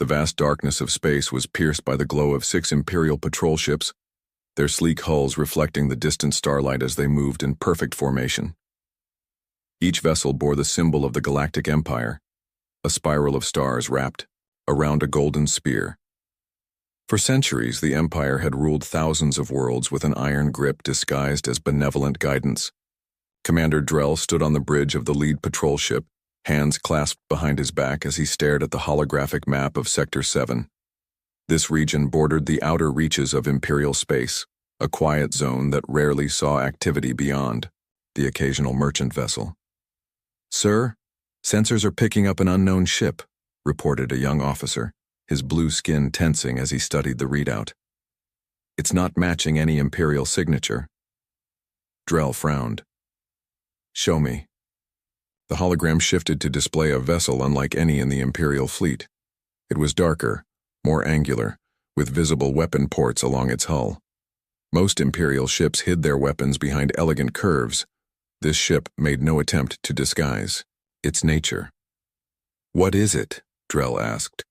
The vast darkness of space was pierced by the glow of 6 Imperial patrol ships, their sleek hulls reflecting the distant starlight as they moved in perfect formation. Each vessel bore the symbol of the Galactic Empire, a spiral of stars wrapped around a golden spear. For centuries, the Empire had ruled thousands of worlds with an iron grip disguised as benevolent guidance. Commander Drell stood on the bridge of the lead patrol ship, hands clasped behind his back as he stared at the holographic map of Sector 7. This region bordered the outer reaches of Imperial space, a quiet zone that rarely saw activity beyond the occasional merchant vessel. "Sir, sensors are picking up an unknown ship," reported a young officer, his blue skin tensing as he studied the readout. "It's not matching any Imperial signature." Drell frowned. "Show me." The hologram shifted to display a vessel unlike any in the Imperial fleet. It was darker, more angular, with visible weapon ports along its hull. Most Imperial ships hid their weapons behind elegant curves. This ship made no attempt to disguise its nature. "What is it?" Drell asked.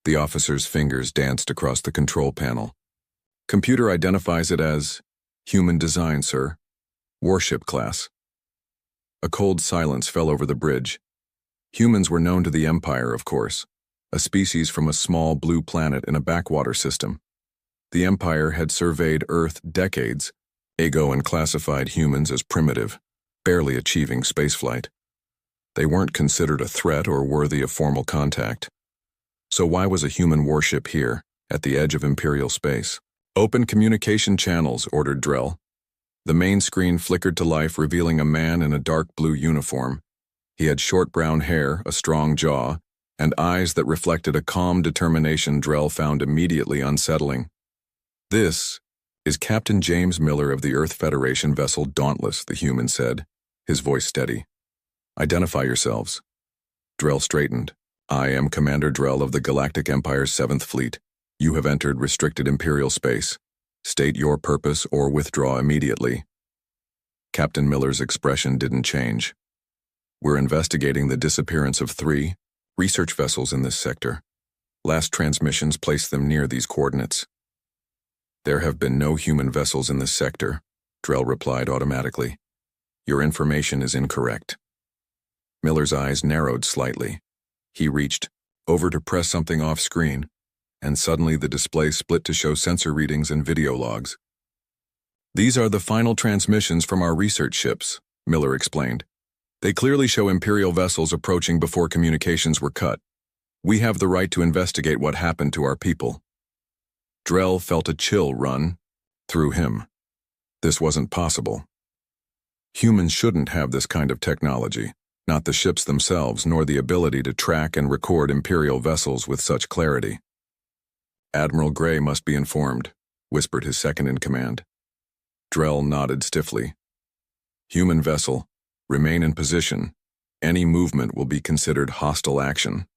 The officer's fingers danced across the control panel. "Computer identifies it as human design, sir. Warship class." A cold silence fell over the bridge. Humans were known to the Empire, of course, a species from a small blue planet in a backwater system. The Empire had surveyed Earth decades ago and classified humans as primitive, barely achieving spaceflight. They weren't considered a threat or worthy of formal contact. So why was a human warship here, at the edge of Imperial space? "Open communication channels," ordered Drell. The main screen flickered to life, revealing a man in a dark blue uniform. He had short brown hair, a strong jaw, and eyes that reflected a calm determination Drell found immediately unsettling. "This is Captain James Miller of the Earth Federation vessel Dauntless," the human said, his voice steady. "Identify yourselves." Drell straightened. "I am Commander Drell of the Galactic Empire's 7th Fleet. You have entered restricted Imperial space. State your purpose or withdraw immediately." Captain Miller's expression didn't change. "We're investigating the disappearance of 3 research vessels in this sector. Last transmissions placed them near these coordinates." "There have been no human vessels in this sector," Drell replied automatically. "Your information is incorrect." Miller's eyes narrowed slightly. He reached over to press something off screen, and suddenly the display split to show sensor readings and video logs. "These are the final transmissions from our research ships," Miller explained. "They clearly show Imperial vessels approaching before communications were cut. We have the right to investigate what happened to our people." Drell felt a chill run through him. This wasn't possible. Humans shouldn't have this kind of technology, not the ships themselves, nor the ability to track and record Imperial vessels with such clarity. "Admiral Gray must be informed," whispered his second-in-command. Drell nodded stiffly. "Human vessel, remain in position. Any movement will be considered hostile action."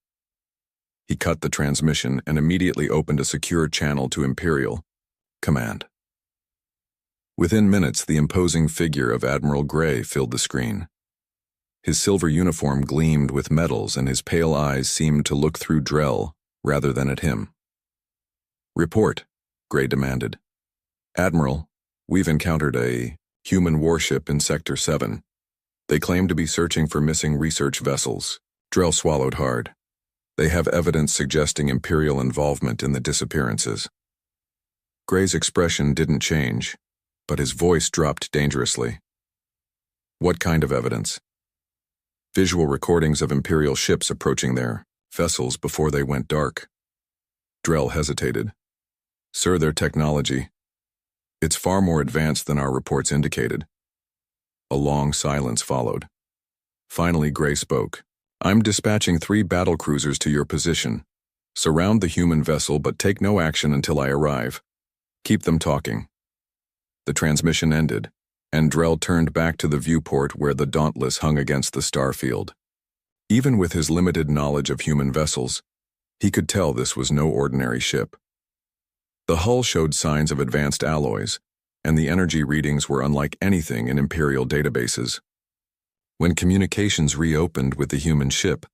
He cut the transmission and immediately opened a secure channel to Imperial Command. Within minutes, the imposing figure of Admiral Gray filled the screen. His silver uniform gleamed with metals, and his pale eyes seemed to look through Drell rather than at him. "Report," Gray demanded. "Admiral, we've encountered a human warship in Sector 7. They claim to be searching for missing research vessels." Drell swallowed hard. "They have evidence suggesting Imperial involvement in the disappearances." Gray's expression didn't change, but his voice dropped dangerously. "What kind of evidence?" "Visual recordings of Imperial ships approaching their vessels before they went dark." Drell hesitated. "Sir, their technology, it's far more advanced than our reports indicated." A long silence followed. Finally, Gray spoke. "I'm dispatching 3 battlecruisers to your position. Surround the human vessel, but take no action until I arrive. Keep them talking." The transmission ended, and Drell turned back to the viewport where the Dauntless hung against the star field. Even with his limited knowledge of human vessels, he could tell this was no ordinary ship. The hull showed signs of advanced alloys, and the energy readings were unlike anything in Imperial databases. When communications reopened with the human ship,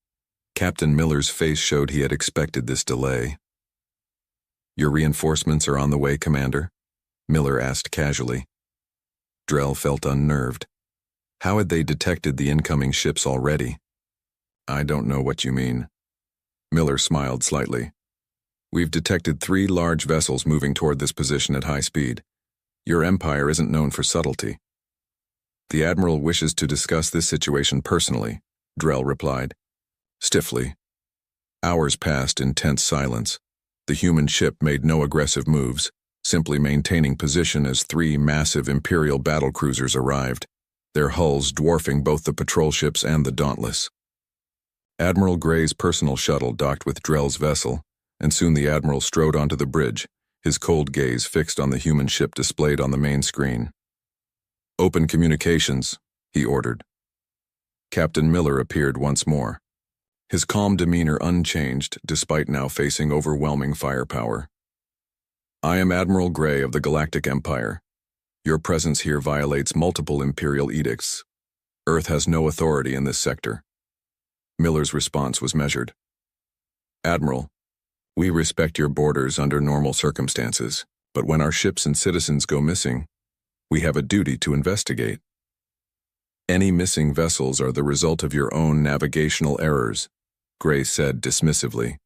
Captain Miller's face showed he had expected this delay. "Your reinforcements are on the way, Commander?" Miller asked casually. Drell felt unnerved. How had they detected the incoming ships already? "I don't know what you mean." Miller smiled slightly. "We've detected 3 large vessels moving toward this position at high speed. Your empire isn't known for subtlety." "The Admiral wishes to discuss this situation personally," Drell replied. Stiffly. Hours passed in tense silence. The human ship made no aggressive moves, simply maintaining position as 3 massive Imperial battlecruisers arrived, their hulls dwarfing both the patrol ships and the Dauntless. Admiral Gray's personal shuttle docked with Drell's vessel, and soon the Admiral strode onto the bridge, his cold gaze fixed on the human ship displayed on the main screen. "Open communications," he ordered. Captain Miller appeared once more, his calm demeanor unchanged despite now facing overwhelming firepower. "I am Admiral Gray of the Galactic Empire. Your presence here violates multiple Imperial edicts. Earth has no authority in this sector." Miller's response was measured. "Admiral, we respect your borders under normal circumstances, but when our ships and citizens go missing, we have a duty to investigate. Any missing vessels are the result of your own navigational errors," Gray said dismissively.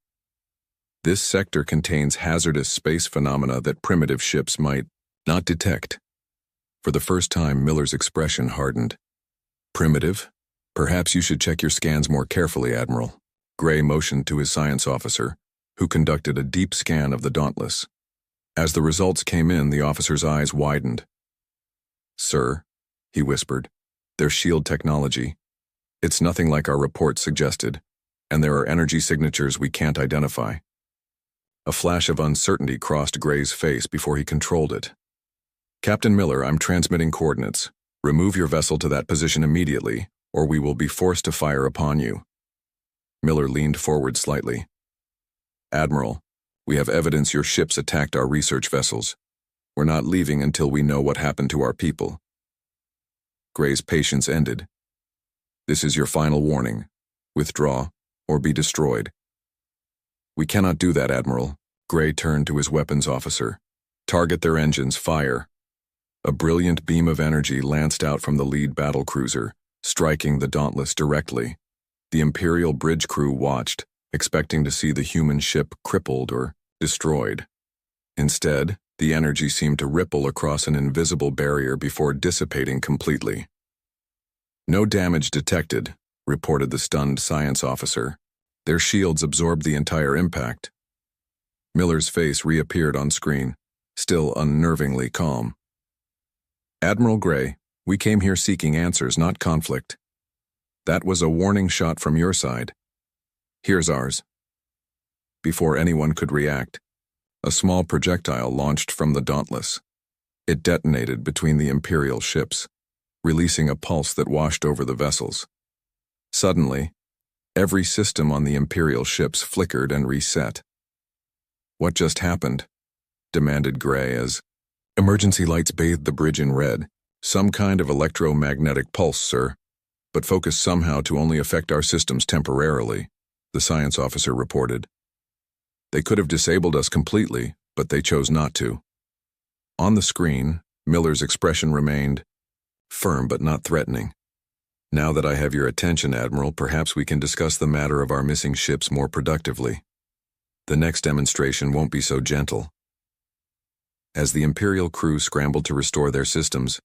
"This sector contains hazardous space phenomena that primitive ships might not detect." For the first time, Miller's expression hardened. "Primitive? Perhaps you should check your scans more carefully, Admiral." Gray motioned to his science officer, who conducted a deep scan of the Dauntless. As the results came in, the officer's eyes widened. "Sir," he whispered, "their shield technology. It's nothing like our report suggested, and there are energy signatures we can't identify." A flash of uncertainty crossed Gray's face before he controlled it. "Captain Miller, I'm transmitting coordinates. Remove your vessel to that position immediately, or we will be forced to fire upon you." Miller leaned forward slightly. "Admiral, we have evidence your ships attacked our research vessels. We're not leaving until we know what happened to our people." Gray's patience ended. "This is your final warning. Withdraw, or be destroyed." "We cannot do that, Admiral." Gray turned to his weapons officer. "Target their engines, fire." A brilliant beam of energy lanced out from the lead battlecruiser, striking the Dauntless directly. The Imperial bridge crew watched, expecting to see the human ship crippled or destroyed. Instead, the energy seemed to ripple across an invisible barrier before dissipating completely. "No damage detected," reported the stunned science officer. "Their shields absorbed the entire impact." Miller's face reappeared on screen, still unnervingly calm. "Admiral Gray, we came here seeking answers, not conflict. That was a warning shot from your side. Here's ours." Before anyone could react, a small projectile launched from the Dauntless. It detonated between the Imperial ships, releasing a pulse that washed over the vessels. Suddenly, every system on the Imperial ships flickered and reset. "What just happened?" demanded Gray as emergency lights bathed the bridge in red. "Some kind of electromagnetic pulse, sir, but focused somehow to only affect our systems temporarily," the science officer reported. "They could have disabled us completely, but they chose not to." On the screen, Miller's expression remained firm but not threatening. "Now that I have your attention, Admiral, perhaps we can discuss the matter of our missing ships more productively. The next demonstration won't be so gentle." As the Imperial crew scrambled to restore their systems,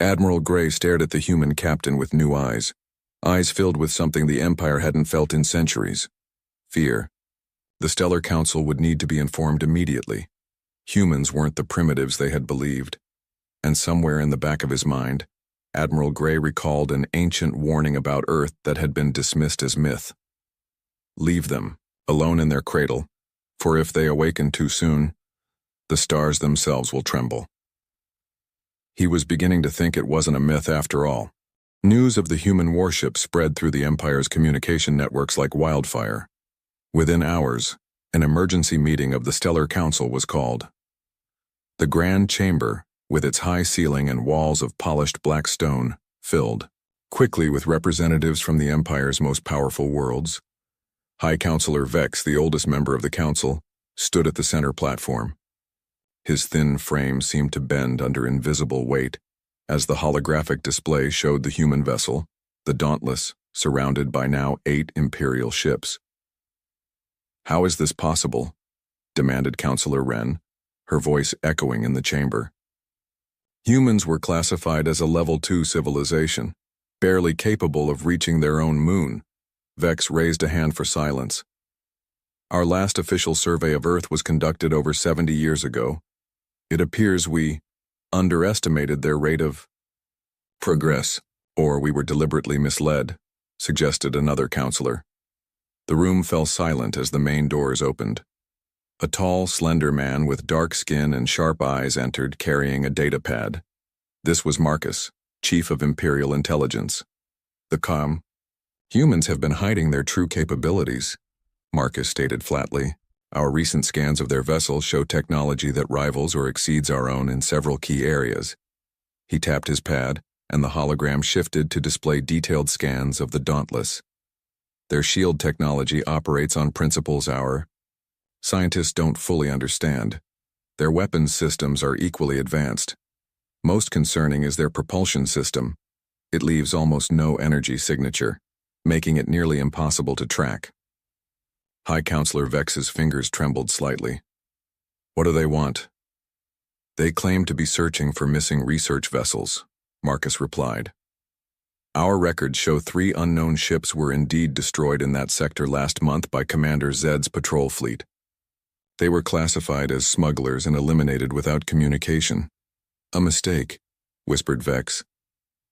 Admiral Gray stared at the human captain with new eyes filled with something the Empire hadn't felt in centuries: fear. The Stellar Council would need to be informed immediately. Humans weren't the primitives they had believed. And somewhere in the back of his mind, Admiral Gray recalled an ancient warning about Earth that had been dismissed as myth. "Leave them, alone in their cradle, for if they awaken too soon, the stars themselves will tremble." He was beginning to think it wasn't a myth after all. News of the human warship spread through the Empire's communication networks like wildfire. Within hours, an emergency meeting of the Stellar Council was called. The Grand Chamber, with its high ceiling and walls of polished black stone, filled quickly with representatives from the Empire's most powerful worlds. High Counselor Vex, the oldest member of the council, stood at the center platform. His thin frame seemed to bend under invisible weight as the holographic display showed the human vessel, the Dauntless, surrounded by now 8 Imperial ships. "How is this possible?" demanded Counselor Wren, her voice echoing in the chamber. Humans were classified as a Level 2 civilization, barely capable of reaching their own moon. Vex raised a hand for silence. "Our last official survey of Earth was conducted over 70 years ago. It appears we underestimated their rate of progress, or we were deliberately misled," suggested another counselor. The room fell silent as the main doors opened. A tall, slender man with dark skin and sharp eyes entered carrying a datapad. This was Marcus, Chief of Imperial Intelligence. Humans have been hiding their true capabilities," Marcus stated flatly. "Our recent scans of their vessel show technology that rivals or exceeds our own in several key areas." He tapped his pad, and the hologram shifted to display detailed scans of the Dauntless. "Their shield technology operates on principles our scientists don't fully understand. Their weapons systems are equally advanced. Most concerning is their propulsion system. It leaves almost no energy signature, making it nearly impossible to track." High Counselor Vex's fingers trembled slightly. "What do they want?" "They claim to be searching for missing research vessels," Marcus replied. "Our records show 3 unknown ships were indeed destroyed in that sector last month by Commander Zed's patrol fleet. They were classified as smugglers and eliminated without communication." "A mistake," whispered Vex.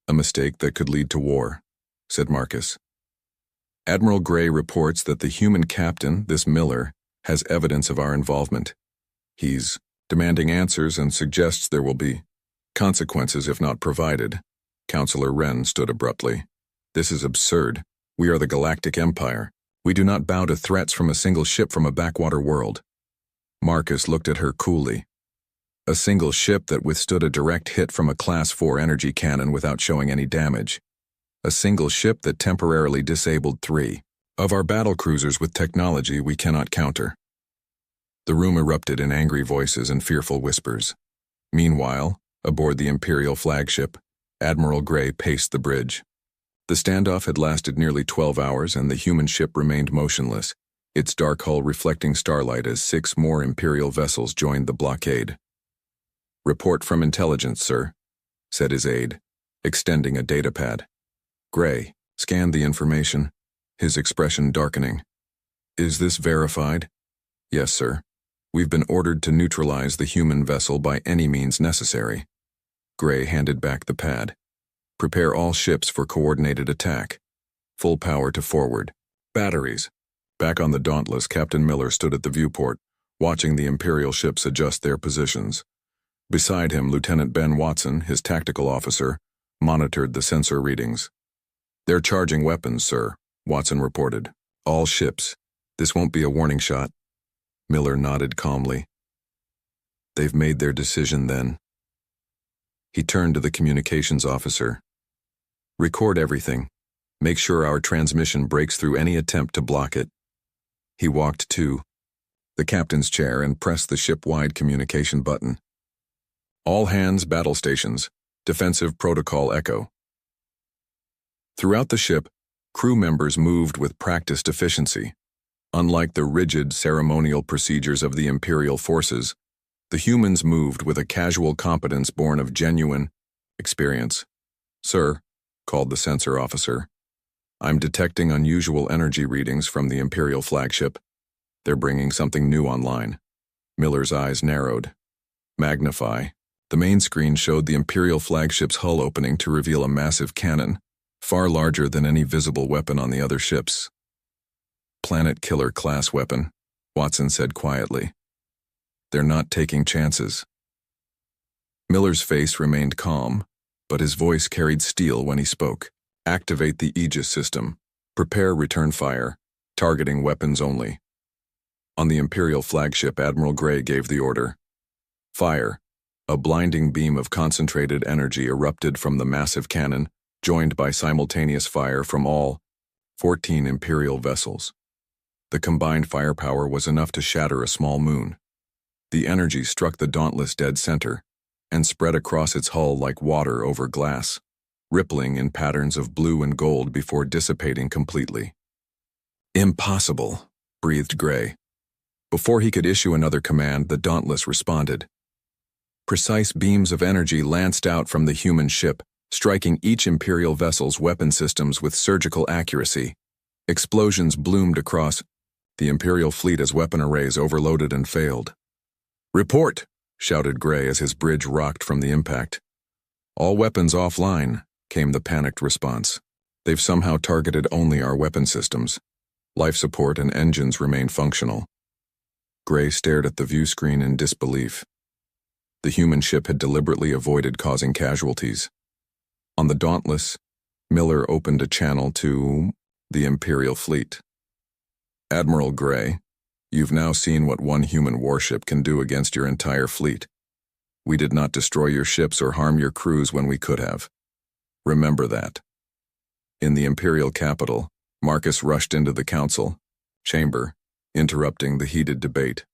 "A mistake that could lead to war," said Marcus. "Admiral Gray reports that the human captain, this Miller, has evidence of our involvement. He's demanding answers and suggests there will be consequences if not provided." Counselor Wren stood abruptly. "This is absurd. We are the Galactic Empire. We do not bow to threats from a single ship from a backwater world." Marcus looked at her coolly. "A single ship that withstood a direct hit from a Class 4 energy cannon without showing any damage. A single ship that temporarily disabled 3 of our battlecruisers with technology we cannot counter." The room erupted in angry voices and fearful whispers. Meanwhile, aboard the Imperial flagship, Admiral Gray paced the bridge. The standoff had lasted nearly 12 hours and the human ship remained motionless, its dark hull reflecting starlight as 6 more Imperial vessels joined the blockade. "Report from intelligence, sir," said his aide, extending a datapad. Gray scanned the information, his expression darkening. "Is this verified?" "Yes, sir. We've been ordered to neutralize the human vessel by any means necessary." Gray handed back the pad. "Prepare all ships for coordinated attack. Full power to forward. Batteries." Back on the Dauntless, Captain Miller stood at the viewport, watching the Imperial ships adjust their positions. Beside him, Lieutenant Ben Watson, his tactical officer, monitored the sensor readings. "They're charging weapons, sir," Watson reported. "All ships. This won't be a warning shot." Miller nodded calmly. "They've made their decision then." He turned to the communications officer. "Record everything. Make sure our transmission breaks through any attempt to block it." He walked to the captain's chair and pressed the ship-wide communication button. "All hands, battle stations. Defensive protocol echo." Throughout the ship, crew members moved with practiced efficiency. Unlike the rigid ceremonial procedures of the Imperial forces, the humans moved with a casual competence born of genuine experience. "Sir," called the sensor officer, "I'm detecting unusual energy readings from the Imperial flagship. They're bringing something new online." Miller's eyes narrowed. "Magnify." The main screen showed the Imperial flagship's hull opening to reveal a massive cannon, far larger than any visible weapon on the other ships. "Planet killer class weapon," Watson said quietly. "They're not taking chances." Miller's face remained calm, but his voice carried steel when he spoke. "Activate the Aegis system. Prepare return fire, targeting weapons only." On the Imperial flagship, Admiral Gray gave the order. "Fire." A blinding beam of concentrated energy erupted from the massive cannon, joined by simultaneous fire from all 14 Imperial vessels. The combined firepower was enough to shatter a small moon. The energy struck the Dauntless dead center and spread across its hull like water over glass, rippling in patterns of blue and gold before dissipating completely. "Impossible," breathed Gray. Before he could issue another command, the Dauntless responded. Precise beams of energy lanced out from the human ship, striking each Imperial vessel's weapon systems with surgical accuracy. Explosions bloomed across the Imperial fleet as weapon arrays overloaded and failed. "Report!" shouted Gray as his bridge rocked from the impact. "All weapons offline," came the panicked response. "They've somehow targeted only our weapon systems. Life support and engines remain functional." Gray stared at the view screen in disbelief. The human ship had deliberately avoided causing casualties. On the Dauntless, Miller opened a channel to the Imperial fleet. "Admiral Gray, you've now seen what one human warship can do against your entire fleet. We did not destroy your ships or harm your crews when we could have. Remember that." In the Imperial capital, Marcus rushed into the council chamber, interrupting the heated debate.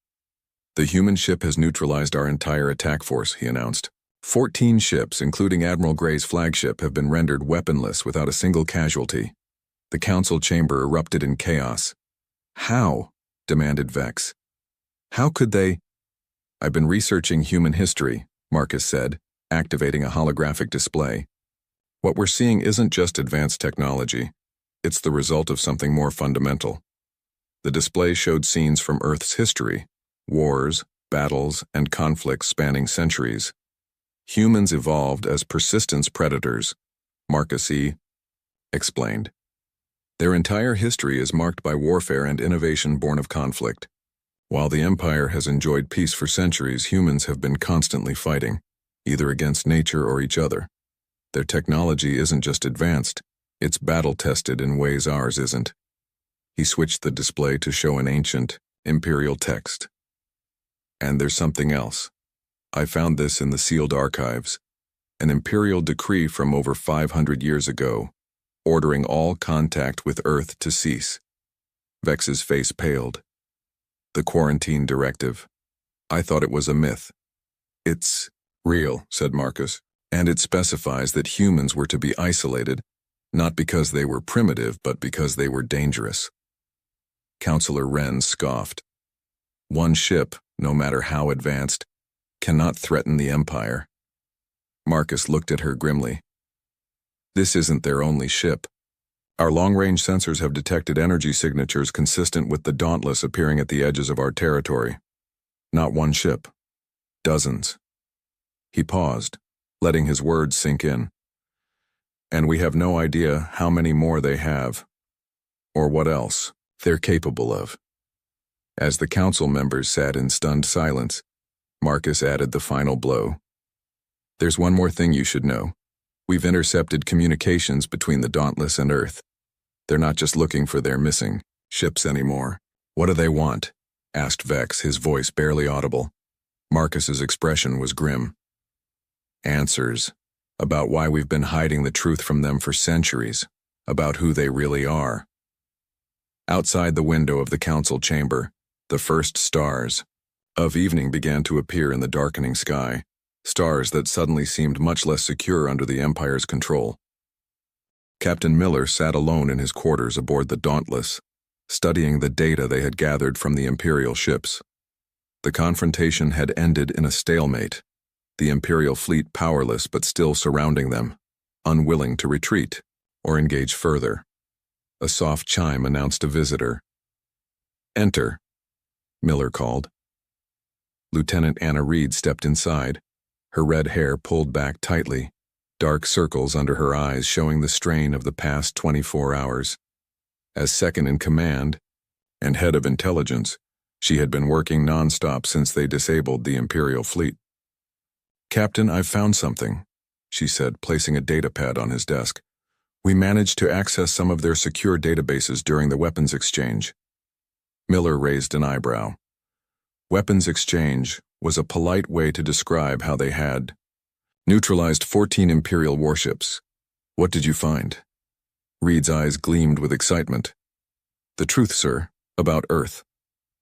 "The human ship has neutralized our entire attack force," he announced. 14 ships, including Admiral Gray's flagship, have been rendered weaponless without a single casualty. The council chamber erupted in chaos. "How?" demanded Vex. "How could they?" "I've been researching human history," Marcus said, activating a holographic display. "What we're seeing isn't just advanced technology. It's the result of something more fundamental." The display showed scenes from Earth's history, wars, battles, and conflicts spanning centuries. Humans evolved as persistence predators, Marcus E. explained. Their entire history is marked by warfare and innovation born of conflict. While the Empire has enjoyed peace for centuries, humans have been constantly fighting, either against nature or each other. Their technology isn't just advanced, it's battle-tested in ways ours isn't. He switched the display to show an ancient, Imperial text. "And there's something else. I found this in the sealed archives, an Imperial decree from over 500 years ago, ordering all contact with Earth to cease." Vex's face paled. "The quarantine directive. I thought it was a myth." "It's real," said Marcus, "and it specifies that humans were to be isolated, not because they were primitive, but because they were dangerous." Counselor Wren scoffed. "One ship, no matter how advanced, cannot threaten the Empire." Marcus looked at her grimly. "This isn't their only ship. Our long-range sensors have detected energy signatures consistent with the Dauntless appearing at the edges of our territory. Not one ship. Dozens." He paused, letting his words sink in. "And we have no idea how many more they have, or what else they're capable of." As the council members sat in stunned silence, Marcus added the final blow. "There's one more thing you should know. We've intercepted communications between the Dauntless and Earth. They're not just looking for their missing ships anymore." "What do they want?" asked Vex, his voice barely audible. Marcus's expression was grim. "Answers about why we've been hiding the truth from them for centuries, about who they really are." Outside the window of the council chamber, the first stars of evening began to appear in the darkening sky, stars that suddenly seemed much less secure under the Empire's control. Captain Miller sat alone in his quarters aboard the Dauntless, studying the data they had gathered from the Imperial ships. The confrontation had ended in a stalemate, the Imperial fleet powerless but still surrounding them, unwilling to retreat or engage further. A soft chime announced a visitor. "Enter," Miller called. Lieutenant Anna Reed stepped inside, her red hair pulled back tightly, dark circles under her eyes showing the strain of the past 24 hours. As second in command and head of intelligence, she had been working nonstop since they disabled the Imperial fleet. "Captain, I've found something," she said, placing a datapad on his desk. "We managed to access some of their secure databases during the weapons exchange." Miller raised an eyebrow. Weapons exchange was a polite way to describe how they had neutralized 14 Imperial warships. "What did you find?" Reed's eyes gleamed with excitement. "The truth, sir, About Earth.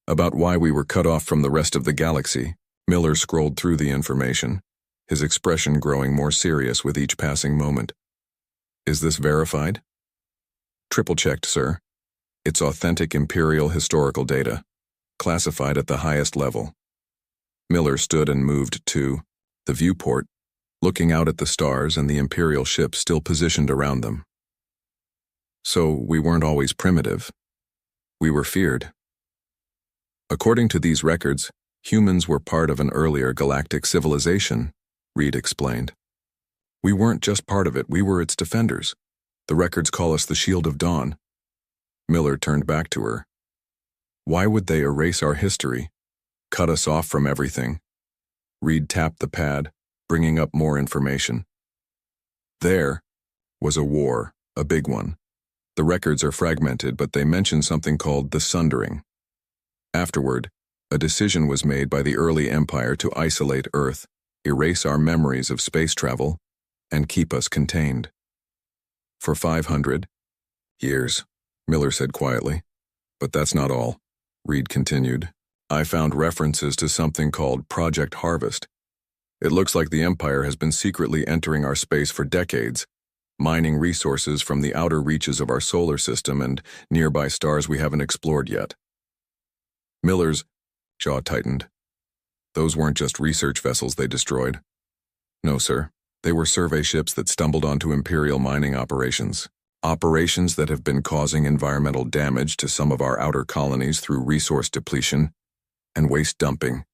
About why we were cut off from the rest of the galaxy. Miller scrolled through the information, his expression growing more serious with each passing moment. Is this verified? Triple-checked, sir. It's authentic Imperial historical data, classified at the highest level. Miller stood and moved to the viewport, looking out at the stars and the Imperial ships still positioned around them. So we weren't always primitive. We were feared. According to these records, humans were part of an earlier galactic civilization, Reed explained. We weren't just part of it, we were its defenders. The records call us the Shield of Dawn. Miller turned back to her. Why would they erase our history? Cut us off from everything? Reed tapped the pad, bringing up more information. There was a war, a big one. The records are fragmented, but they mention something called the Sundering. Afterward, a decision was made by the early Empire to isolate Earth, erase our memories of space travel, and keep us contained. For 500 years, Miller said quietly. But that's not all, Reed continued. I found references to something called Project Harvest. It looks like the Empire has been secretly entering our space for decades, mining resources from the outer reaches of our solar system and nearby stars we haven't explored yet. Miller's jaw tightened. Those weren't just research vessels they destroyed. No, sir. They were survey ships that stumbled onto Imperial mining operations. Operations that have been causing environmental damage to some of our outer colonies through resource depletion and waste dumping.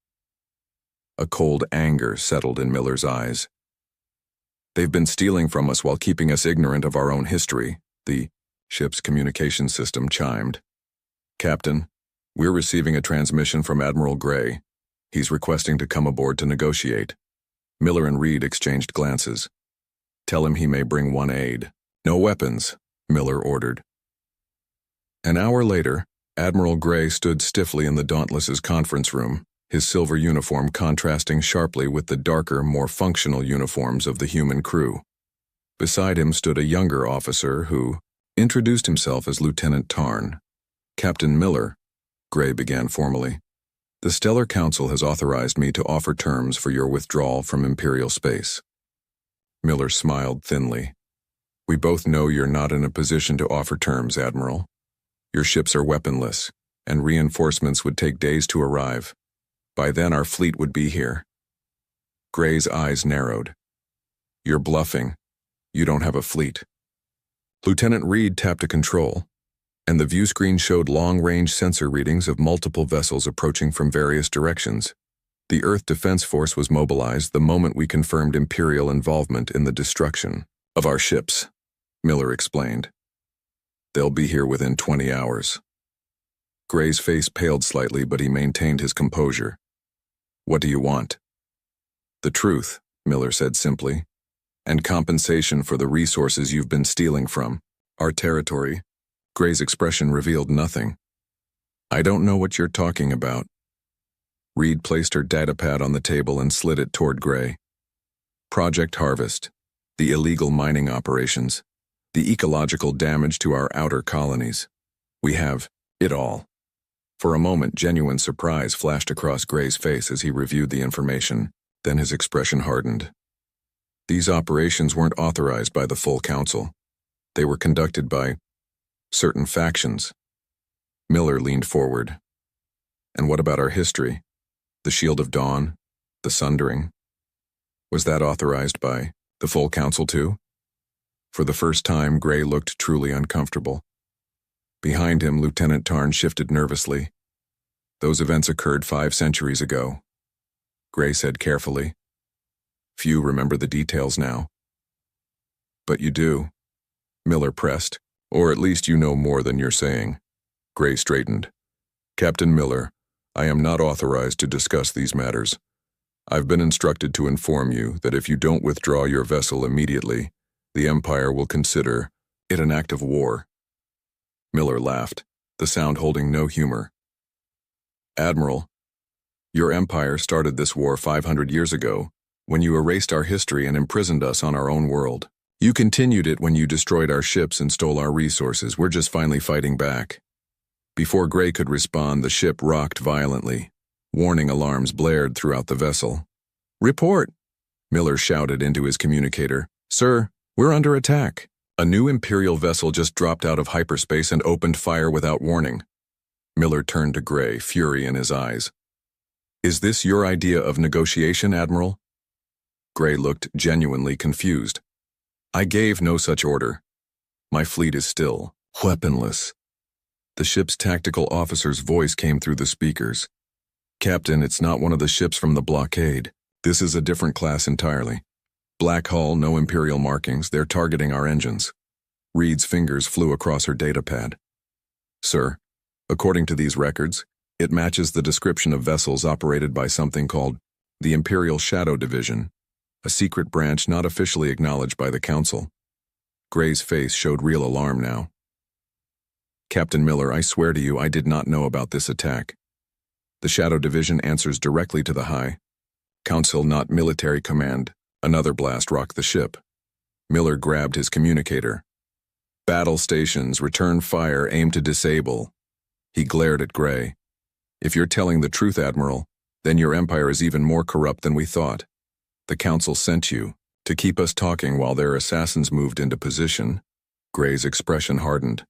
A cold anger settled in Miller's eyes. They've been stealing from us while keeping us ignorant of our own history, the ship's communication system chimed. Captain, we're receiving a transmission from Admiral Gray. He's requesting to come aboard to negotiate. Miller and Reed exchanged glances. Tell him he may bring one aid. No weapons, Miller ordered. An hour later, Admiral Gray stood stiffly in the Dauntless's conference room, his silver uniform contrasting sharply with the darker, more functional uniforms of the human crew. Beside him stood a younger officer who introduced himself as Lieutenant Tarn. Captain Miller, Gray began formally. The Stellar Council has authorized me to offer terms for your withdrawal from Imperial space. Miller smiled thinly. We both know you're not in a position to offer terms, Admiral. Your ships are weaponless, and reinforcements would take days to arrive. By then our fleet would be here. Gray's eyes narrowed. You're bluffing. You don't have a fleet. Lieutenant Reed tapped a control, and the view screen showed long-range sensor readings of multiple vessels approaching from various directions. The Earth Defense Force was mobilized the moment we confirmed Imperial involvement in the destruction of our ships, Miller explained. They'll be here within 20 hours. Gray's face paled slightly, but he maintained his composure. What do you want? The truth, Miller said simply, and compensation for the resources you've been stealing from our territory. Gray's expression revealed nothing. I don't know what you're talking about. Reed placed her datapad on the table and slid it toward Gray. Project Harvest, the illegal mining operations, the ecological damage to our outer colonies. We have it all. For a moment, genuine surprise flashed across Gray's face as he reviewed the information, then his expression hardened. These operations weren't authorized by the full council. They were conducted by certain factions. Miller leaned forward. And what about our history? The Shield of Dawn? The Sundering? Was that authorized by the full council too? For the first time, Gray looked truly uncomfortable. Behind him, Lieutenant Tarn shifted nervously. Those events occurred 5 centuries ago, Gray said carefully. Few remember the details now. But you do, Miller pressed. Or at least you know more than you're saying. Gray straightened. Captain Miller, I am not authorized to discuss these matters. I've been instructed to inform you that if you don't withdraw your vessel immediately, the Empire will consider it an act of war. Miller laughed, the sound holding no humor. Admiral, your Empire started this war 500 years ago, when you erased our history and imprisoned us on our own world. You continued it when you destroyed our ships and stole our resources. We're just finally fighting back. Before Gray could respond, the ship rocked violently. Warning alarms blared throughout the vessel. "Report!" Miller shouted into his communicator. "Sir, we're under attack." A new Imperial vessel just dropped out of hyperspace and opened fire without warning. Miller turned to Gray, fury in his eyes. "Is this your idea of negotiation, Admiral?" Gray looked genuinely confused. "I gave no such order. My fleet is still weaponless." The ship's tactical officer's voice came through the speakers. "Captain, it's not one of the ships from the blockade. This is a different class entirely. Black hull, no Imperial markings, they're targeting our engines." Reed's fingers flew across her datapad. "Sir, according to these records, it matches the description of vessels operated by something called the Imperial Shadow Division, a secret branch not officially acknowledged by the Council." Gray's face showed real alarm now. "Captain Miller, I swear to you I did not know about this attack. The Shadow Division answers directly to the High Council, not military command." Another blast rocked the ship. Miller grabbed his communicator. "Battle stations, return fire, aim to disable." He glared at Gray. "If you're telling the truth, Admiral, then your empire is even more corrupt than we thought. The Council sent you to keep us talking while their assassins moved into position." Gray's expression hardened.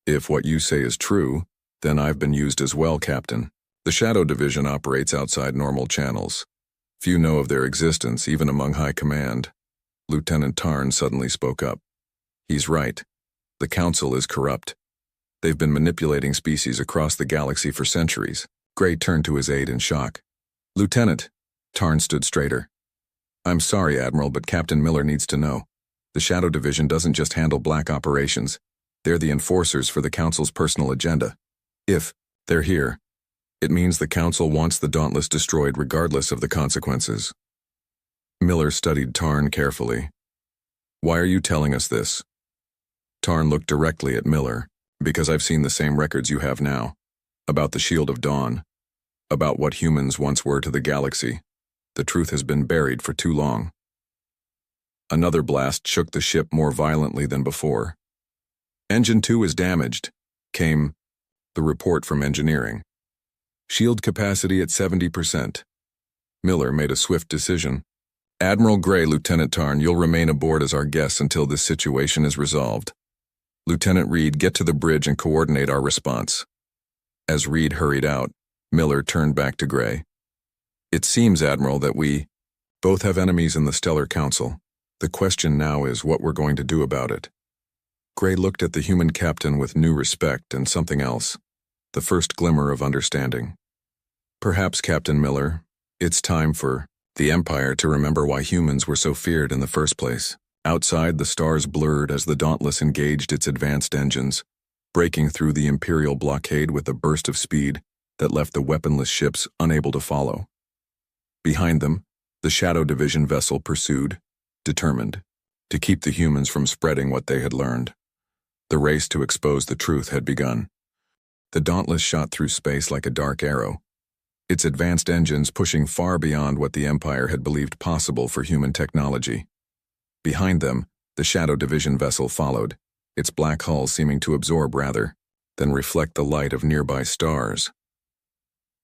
"If what you say is true, then I've been used as well, Captain. The Shadow Division operates outside normal channels. Few know of their existence, even among high command." Lieutenant Tarn suddenly spoke up. "He's right. The Council is corrupt. They've been manipulating species across the galaxy for centuries." Gray turned to his aide in shock. "Lieutenant," Tarn stood straighter. "I'm sorry, Admiral, but Captain Miller needs to know. The Shadow Division doesn't just handle black operations. They're the enforcers for the Council's personal agenda. If they're here, it means the Council wants the Dauntless destroyed regardless of the consequences." Miller studied Tarn carefully. "Why are you telling us this?" Tarn looked directly at Miller. "Because I've seen the same records you have now. About the Shield of Dawn. About what humans once were to the galaxy. The truth has been buried for too long." Another blast shook the ship more violently than before. "Engine 2 is damaged," came the report from engineering. "Shield capacity at 70%. Miller made a swift decision. "Admiral Gray, Lieutenant Tarn, you'll remain aboard as our guests until this situation is resolved. Lieutenant Reed, get to the bridge and coordinate our response." As Reed hurried out, Miller turned back to Gray. "It seems, Admiral, that we both have enemies in the Stellar Council. The question now is what we're going to do about it." Gray looked at the human captain with new respect and something else. The first glimmer of understanding. "Perhaps, Captain Miller, it's time for the Empire to remember why humans were so feared in the first place." Outside, the stars blurred as the Dauntless engaged its advanced engines, breaking through the Imperial blockade with a burst of speed that left the weaponless ships unable to follow. Behind them, the Shadow Division vessel pursued, determined to keep the humans from spreading what they had learned. The race to expose the truth had begun. The Dauntless shot through space like a dark arrow, its advanced engines pushing far beyond what the Empire had believed possible for human technology. Behind them, the Shadow Division vessel followed, its black hull seeming to absorb rather than reflect the light of nearby stars.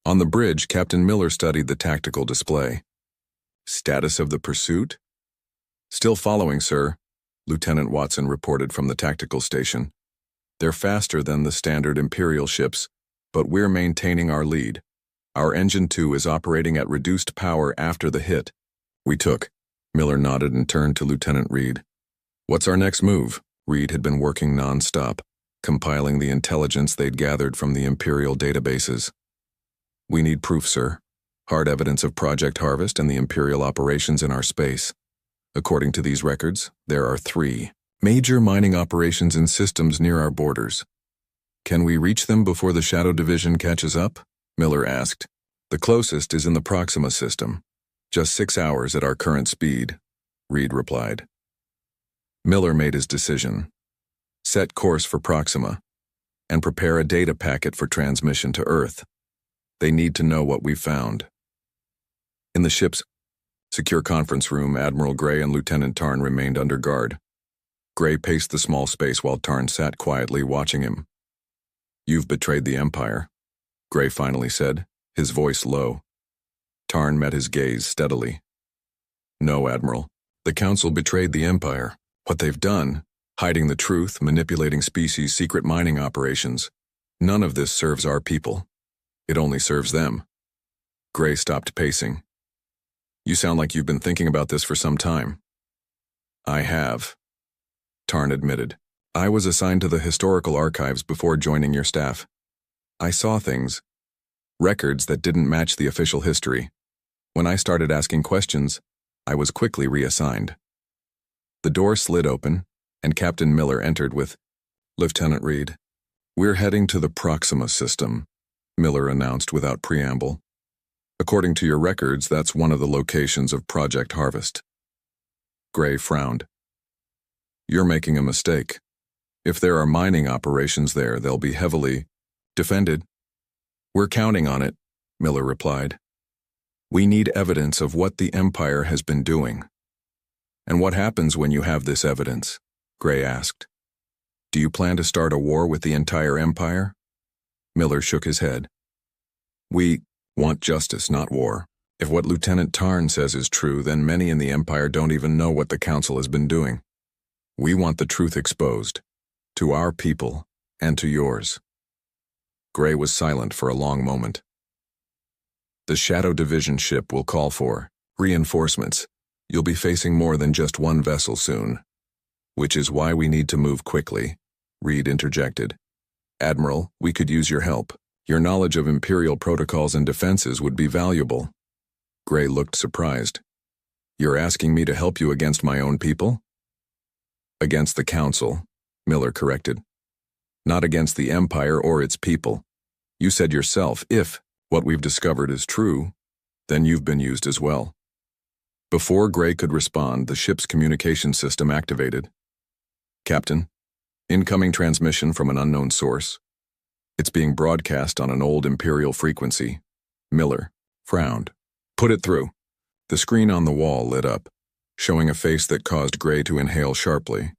On the bridge, Captain Miller studied the tactical display. "Status of the pursuit?" "Still following, sir," Lieutenant Watson reported from the tactical station. "They're faster than the standard Imperial ships, but we're maintaining our lead. Our Engine 2 is operating at reduced power after the hit we took." Miller nodded and turned to Lieutenant Reed. "What's our next move?" Reed had been working non-stop, compiling the intelligence they'd gathered from the Imperial databases. "We need proof, sir. Hard evidence of Project Harvest and the Imperial operations in our space. According to these records, there are 3 major mining operations in systems near our borders. Can we reach them before the Shadow Division catches up?" Miller asked. "The closest is in the Proxima system. Just 6 hours at our current speed," Reed replied. Miller made his decision. "Set course for Proxima, and prepare a data packet for transmission to Earth. They need to know what we've found." In the ship's secure conference room, Admiral Gray and Lieutenant Tarn remained under guard. Gray paced the small space while Tarn sat quietly watching him. You've betrayed the Empire, Gray finally said, his voice low. Tarn met his gaze steadily. No, Admiral. The Council betrayed the Empire. What they've done, hiding the truth, manipulating species' secret mining operations. None of this serves our people. It only serves them. Gray stopped pacing. You sound like you've been thinking about this for some time. I have, Tarn admitted. I was assigned to the historical archives before joining your staff. I saw things, records that didn't match the official history. When I started asking questions, I was quickly reassigned. The door slid open, and Captain Miller entered with, Lieutenant Reed, we're heading to the Proxima system, Miller announced without preamble. According to your records, that's one of the locations of Project Harvest. Gray frowned. You're making a mistake. If there are mining operations there, they'll be heavily defended. We're counting on it, Miller replied. We need evidence of what the Empire has been doing. And what happens when you have this evidence? Gray asked. Do you plan to start a war with the entire Empire? Miller shook his head. We want justice, not war. If what Lieutenant Tarn says is true, then many in the Empire don't even know what the Council has been doing. We want the truth exposed, to our people and to yours. Gray was silent for a long moment. The Shadow Division ship will call for reinforcements. You'll be facing more than just one vessel soon. Which is why we need to move quickly, Reed interjected. Admiral, we could use your help. Your knowledge of Imperial protocols and defenses would be valuable. Gray looked surprised. You're asking me to help you against my own people? Against the Council, Miller corrected. Not against the Empire or its people. You said yourself, if what we've discovered is true, then you've been used as well. Before Gray could respond, the ship's communication system activated. Captain, incoming transmission from an unknown source. It's being broadcast on an old Imperial frequency. Miller frowned. Put it through. The screen on the wall lit up, showing a face that caused Gray to inhale sharply.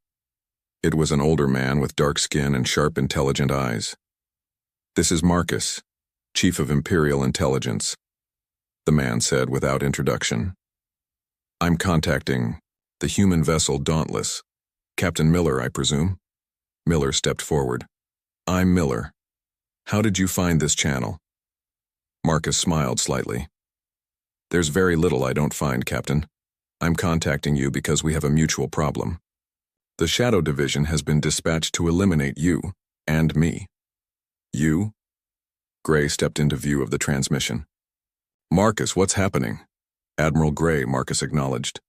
It was an older man with dark skin and sharp, intelligent eyes. This is Marcus, Chief of Imperial Intelligence, the man said without introduction. I'm contacting the human vessel Dauntless. Captain Miller, I presume? Miller stepped forward. I'm Miller. How did you find this channel? Marcus smiled slightly. There's very little I don't find, Captain. I'm contacting you because we have a mutual problem. The Shadow Division has been dispatched to eliminate you and me. You? Gray stepped into view of the transmission. Marcus, what's happening? Admiral Gray, Marcus acknowledged.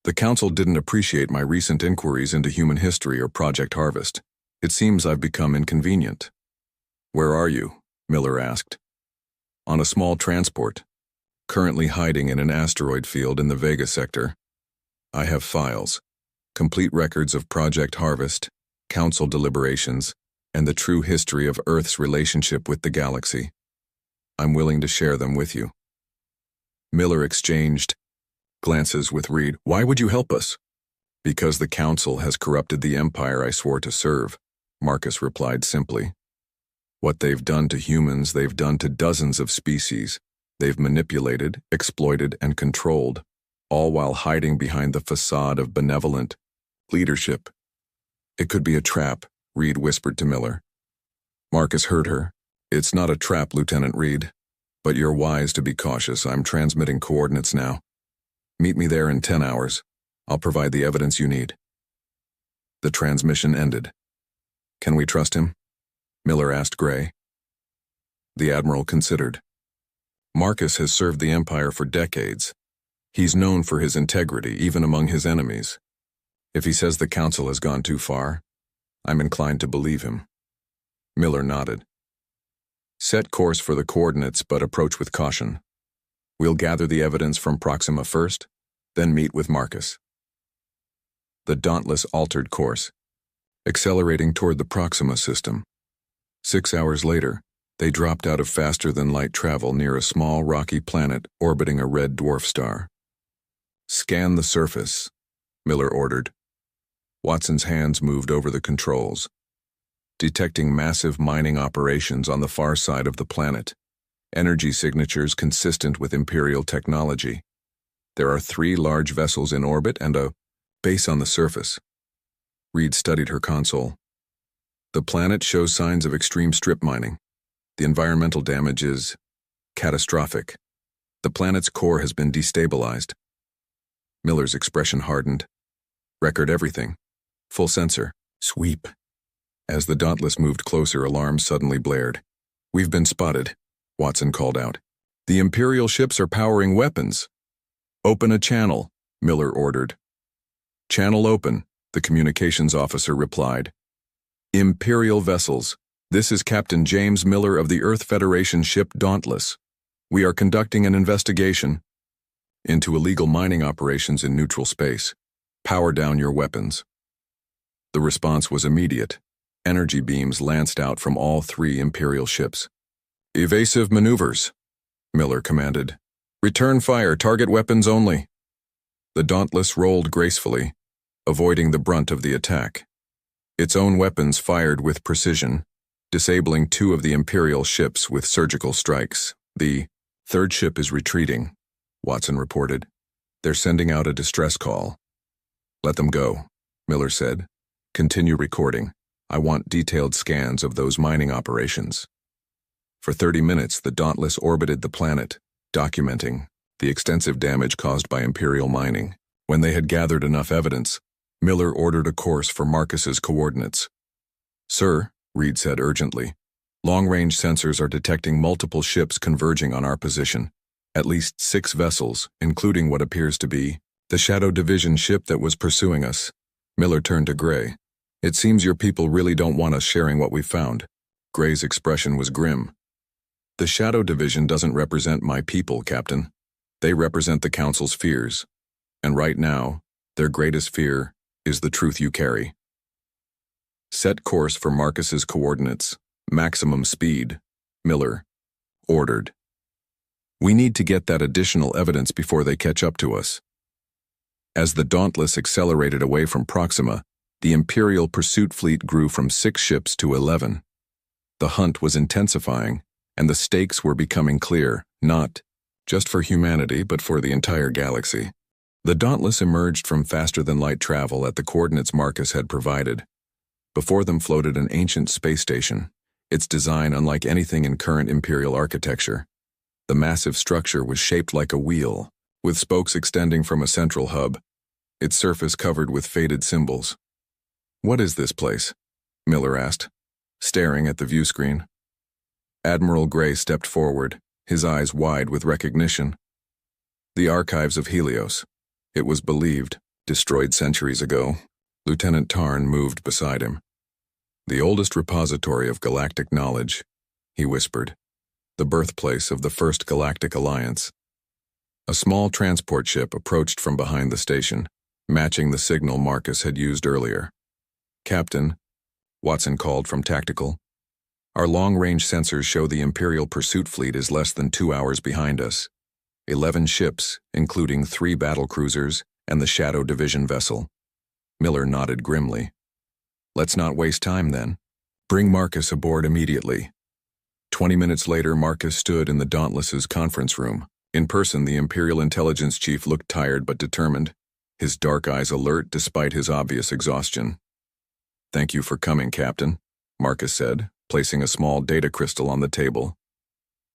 The Council didn't appreciate my recent inquiries into human history or Project Harvest. It seems I've become inconvenient. Where are you? Miller asked. On a small transport, currently hiding in an asteroid field in the Vega sector. I have files, complete records of Project Harvest, Council deliberations, and the true history of Earth's relationship with the galaxy. I'm willing to share them with you. Miller exchanged glances with Reed. Why would you help us? Because the Council has corrupted the Empire I swore to serve, Marcus replied simply. What they've done to humans, they've done to dozens of species. They've manipulated, exploited, and controlled, all while hiding behind the facade of benevolent leadership. It could be a trap, Reed whispered to Miller. Marcus heard her. It's not a trap, Lieutenant Reed. But you're wise to be cautious. I'm transmitting coordinates now. Meet me there in 10 hours. I'll provide the evidence you need. The transmission ended. Can we trust him? Miller asked Gray. The Admiral considered. Marcus has served the Empire for decades. He's known for his integrity, even among his enemies. If he says the Council has gone too far, I'm inclined to believe him. Miller nodded. Set course for the coordinates, but approach with caution. We'll gather the evidence from Proxima first, then meet with Marcus. The Dauntless altered course, accelerating toward the Proxima system. 6 hours later, they dropped out of faster-than-light travel near a small rocky planet orbiting a red dwarf star. Scan the surface, Miller ordered. Watson's hands moved over the controls. detecting massive mining operations on the far side of the planet. Energy signatures consistent with Imperial technology. There are 3 large vessels in orbit and a base on the surface. Reed studied her console. The planet shows signs of extreme strip mining. The environmental damage is catastrophic. The planet's core has been destabilized. Miller's expression hardened. Record everything. Full sensor. Sweep. As the Dauntless moved closer, alarms suddenly blared. "We've been spotted," Watson called out. "The Imperial ships are powering weapons." "Open a channel," Miller ordered. "Channel open," the communications officer replied. "Imperial vessels. This is Captain James Miller of the Earth Federation ship Dauntless. We are conducting an investigation into illegal mining operations in neutral space. Power down your weapons." The response was immediate. Energy beams lanced out from all 3 Imperial ships. "Evasive maneuvers," Miller commanded. "Return fire, target weapons only." The Dauntless rolled gracefully, avoiding the brunt of the attack. Its own weapons fired with precision, disabling 2 of the Imperial ships with surgical strikes. "The 3rd ship is retreating," Watson reported. "They're sending out a distress call." "Let them go," Miller said. "Continue recording. I want detailed scans of those mining operations." For 30 minutes, the Dauntless orbited the planet, documenting the extensive damage caused by Imperial mining. When they had gathered enough evidence, Miller ordered a course for Marcus's coordinates. "Sir," Reed said urgently, "long-range sensors are detecting multiple ships converging on our position. At least 6 vessels, including what appears to be the Shadow Division ship that was pursuing us." Miller turned to Gray. "It seems your people really don't want us sharing what we found." Gray's expression was grim. "The Shadow Division doesn't represent my people, Captain. They represent the Council's fears. And right now, their greatest fear is the truth you carry." "Set course for Marcus's coordinates. Maximum speed," Miller ordered. "We need to get that additional evidence before they catch up to us." As the Dauntless accelerated away from Proxima, the Imperial pursuit fleet grew from 6 ships to 11. The hunt was intensifying, and the stakes were becoming clear, not just for humanity but for the entire galaxy. The Dauntless emerged from faster-than-light travel at the coordinates Marcus had provided. Before them floated an ancient space station, its design unlike anything in current Imperial architecture. The massive structure was shaped like a wheel, with spokes extending from a central hub, its surface covered with faded symbols. "What is this place?" Miller asked, staring at the viewscreen. Admiral Gray stepped forward, his eyes wide with recognition. "The archives of Helios. It was believed, destroyed centuries ago." Lieutenant Tarn moved beside him. "The oldest repository of galactic knowledge," he whispered. "The birthplace of the First Galactic Alliance." A small transport ship approached from behind the station, matching the signal Marcus had used earlier. "Captain," Watson called from Tactical, "our long-range sensors show the Imperial pursuit fleet is less than 2 hours behind us. 11 ships, including 3 battlecruisers and the Shadow Division vessel." Miller nodded grimly. "Let's not waste time then. Bring Marcus aboard immediately." 20 minutes later, Marcus stood in the Dauntless's conference room. In person, the Imperial Intelligence Chief looked tired but determined, his dark eyes alert despite his obvious exhaustion. "Thank you for coming, Captain," Marcus said, placing a small data crystal on the table.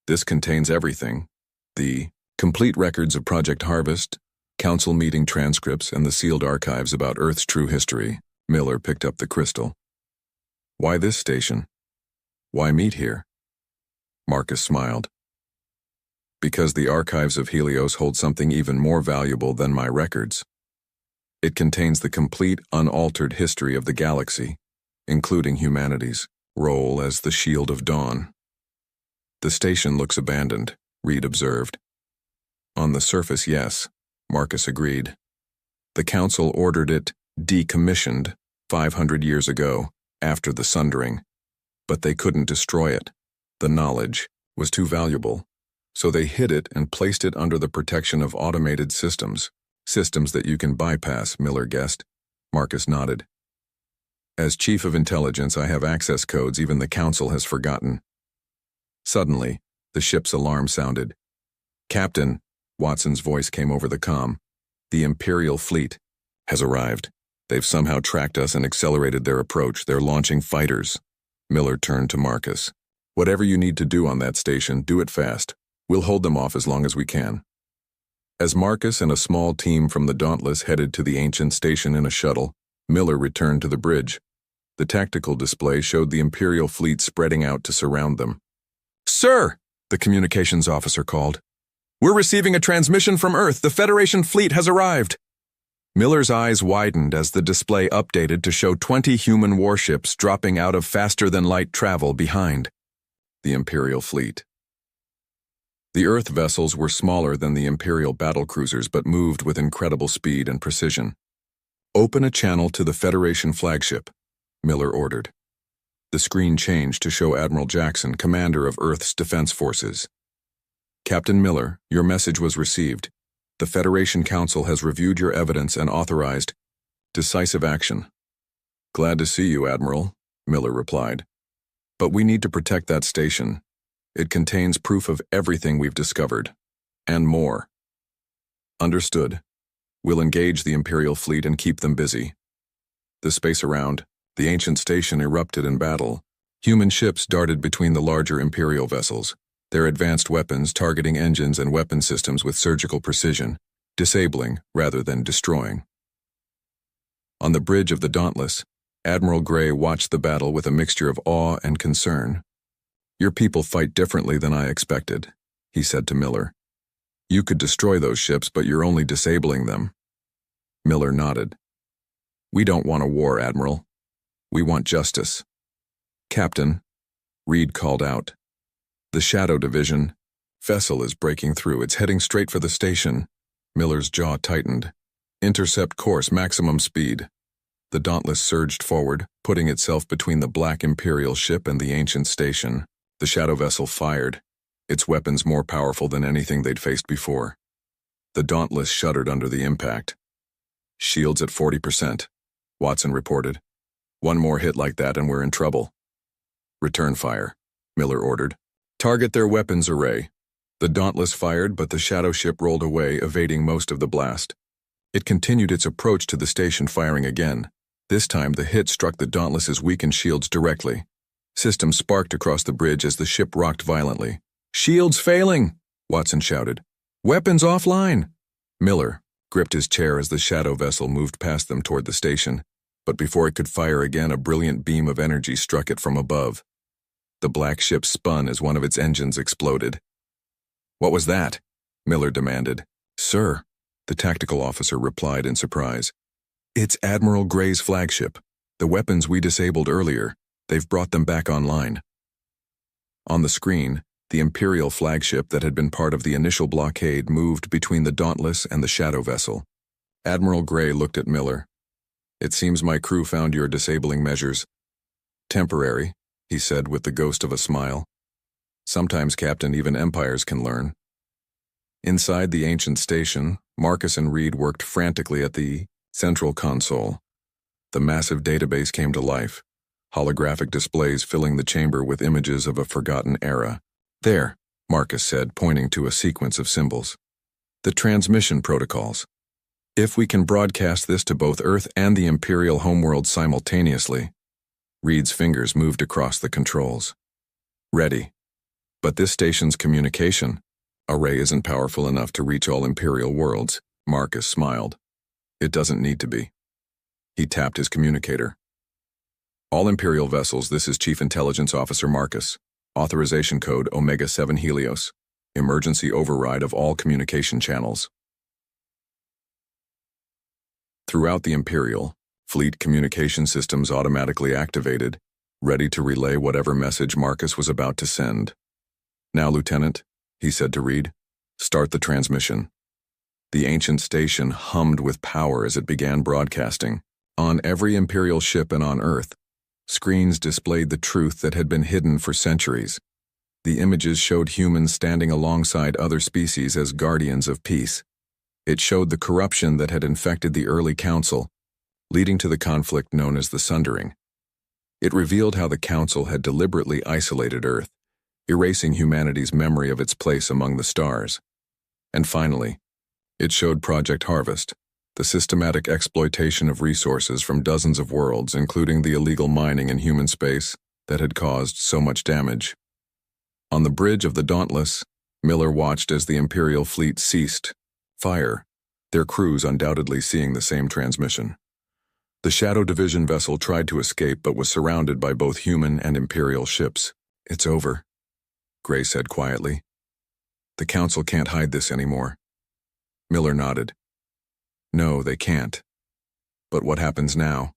"This contains everything. The complete records of Project Harvest, council meeting transcripts, and the sealed archives about Earth's true history." Miller picked up the crystal. "Why this station? Why meet here?" Marcus smiled. "Because the archives of Helios hold something even more valuable than my records. It contains the complete, unaltered history of the galaxy, including humanity's role as the Shield of Dawn." "The station looks abandoned," Reed observed. "On the surface, yes," Marcus agreed. "The Council ordered it decommissioned 500 years ago, after the Sundering, but they couldn't destroy it. The knowledge was too valuable, so they hid it and placed it under the protection of automated systems. Systems that you can bypass," Miller guessed. Marcus nodded. As Chief of Intelligence, I have access codes even the Council has forgotten. Suddenly, the ship's alarm sounded. Captain, Watson's voice came over the comm. The Imperial fleet has arrived. They've somehow tracked us and accelerated their approach. They're launching fighters. Miller turned to Marcus. Whatever you need to do on that station, do it fast. We'll hold them off as long as we can. As Marcus and a small team from the Dauntless headed to the ancient station in a shuttle, Miller returned to the bridge. The tactical display showed the Imperial fleet spreading out to surround them. "Sir!" the communications officer called. "We're receiving a transmission from Earth. The Federation fleet has arrived." Miller's eyes widened as the display updated to show 20 human warships dropping out of faster-than-light travel behind the Imperial fleet. The Earth vessels were smaller than the Imperial battlecruisers but moved with incredible speed and precision. "Open a channel to the Federation flagship," Miller ordered. The screen changed to show Admiral Jackson, commander of Earth's defense forces. "Captain Miller, your message was received. The Federation Council has reviewed your evidence and authorized decisive action." "Glad to see you, Admiral," Miller replied. "But we need to protect that station. It contains proof of everything we've discovered, and more." "Understood. We'll engage the Imperial fleet and keep them busy." The space around the ancient station erupted in battle. Human ships darted between the larger Imperial vessels, their advanced weapons targeting engines and weapon systems with surgical precision, disabling rather than destroying. On the bridge of the Dauntless, Admiral Gray watched the battle with a mixture of awe and concern. "Your people fight differently than I expected," he said to Miller. "You could destroy those ships, but you're only disabling them." Miller nodded. "We don't want a war, Admiral. We want justice." "Captain," Reed called out. "The Shadow Division vessel is breaking through. It's heading straight for the station." Miller's jaw tightened. "Intercept course, maximum speed." The Dauntless surged forward, putting itself between the black Imperial ship and the ancient station. The Shadow vessel fired, its weapons more powerful than anything they'd faced before. The Dauntless shuddered under the impact. "Shields at 40%, Watson reported. "One more hit like that and we're in trouble." "Return fire," Miller ordered. "Target their weapons array." The Dauntless fired, but the Shadow ship rolled away, evading most of the blast. It continued its approach to the station, firing again. This time, the hit struck the Dauntless's weakened shields directly. Systems sparked across the bridge as the ship rocked violently. "Shields failing!" Watson shouted. "Weapons offline!" Miller gripped his chair as the Shadow vessel moved past them toward the station, but before it could fire again, a brilliant beam of energy struck it from above. The black ship spun as one of its engines exploded. "What was that?" Miller demanded. "Sir," the tactical officer replied in surprise. "It's Admiral Gray's flagship. The weapons we disabled earlier, they've brought them back online." On the screen, the Imperial flagship that had been part of the initial blockade moved between the Dauntless and the Shadow vessel. Admiral Gray looked at Miller. "It seems my crew found your disabling measures temporary," he said with the ghost of a smile. "Sometimes, Captain, even empires can learn." Inside the ancient station, Marcus and Reed worked frantically at the central console. The massive database came to life, holographic displays filling the chamber with images of a forgotten era. "There," Marcus said, pointing to a sequence of symbols. "The transmission protocols. If we can broadcast this to both Earth and the Imperial homeworld simultaneously." Reed's fingers moved across the controls. "Ready. But this station's communication array isn't powerful enough to reach all Imperial worlds." Marcus smiled. "It doesn't need to be." He tapped his communicator. "All Imperial vessels, this is Chief Intelligence Officer Marcus. Authorization code Omega-7 Helios. Emergency override of all communication channels." Throughout the Imperial fleet, communication systems automatically activated, ready to relay whatever message Marcus was about to send. "Now, Lieutenant," he said to Reed, "start the transmission." The ancient station hummed with power as it began broadcasting. On every Imperial ship and on Earth, screens displayed the truth that had been hidden for centuries. The images showed humans standing alongside other species as guardians of peace. It showed the corruption that had infected the early council, leading to the conflict known as the Sundering. It revealed how the Council had deliberately isolated Earth, erasing humanity's memory of its place among the stars. And finally, it showed Project Harvest, the systematic exploitation of resources from dozens of worlds, including the illegal mining in human space that had caused so much damage. On the bridge of the Dauntless, Miller watched as the Imperial fleet ceased fire, their crews undoubtedly seeing the same transmission. The Shadow Division vessel tried to escape but was surrounded by both human and Imperial ships. "It's over," Gray said quietly. "The Council can't hide this anymore." Miller nodded. "No, they can't. But what happens now?"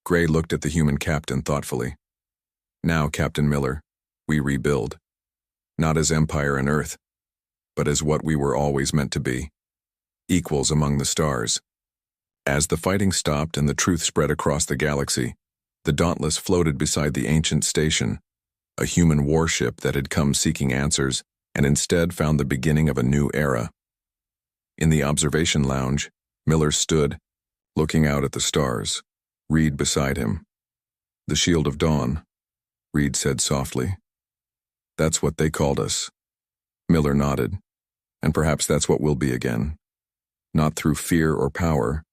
Gray looked at the human captain thoughtfully. "Now, Captain Miller, we rebuild. Not as Empire and Earth, but as what we were always meant to be. Equals among the stars." As the fighting stopped and the truth spread across the galaxy, the Dauntless floated beside the ancient station, a human warship that had come seeking answers and instead found the beginning of a new era. In the observation lounge, Miller stood, looking out at the stars, Reed beside him. "The Shield of Dawn," Reed said softly. "That's what they called us." Miller nodded. "And perhaps that's what we'll be again. Not through fear or power,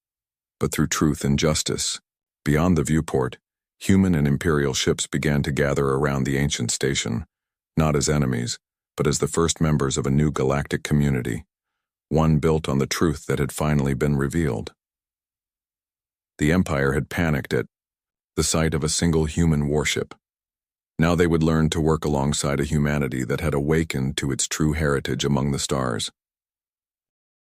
but through truth and justice." Beyond the viewport, human and Imperial ships began to gather around the ancient station, not as enemies, but as the first members of a new galactic community, one built on the truth that had finally been revealed. The Empire had panicked at the sight of a single human warship. Now they would learn to work alongside a humanity that had awakened to its true heritage among the stars.